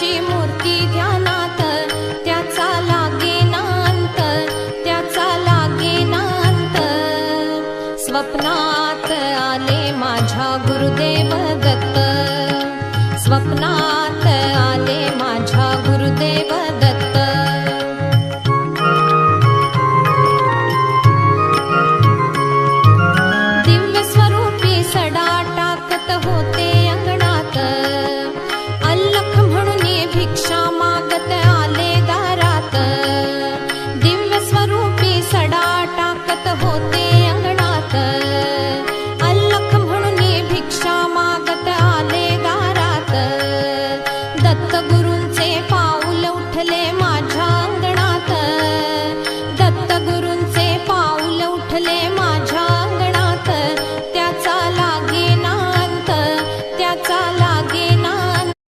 त्याची मूर्ती ध्यानात, त्याचा लागेनांत, त्याचा लागेनांत. स्वप्नात आले माझ्या गुरुदेव दत्त, स्वप्नात आले माझ्या गुरुदेव दत्त. दिव्य स्वरूपी सडा टाकत होते अंगणात, अल्लख म्हणून भिक्षा मागत आले दारात. दिव्य स्वरूपी सडा टाकत होते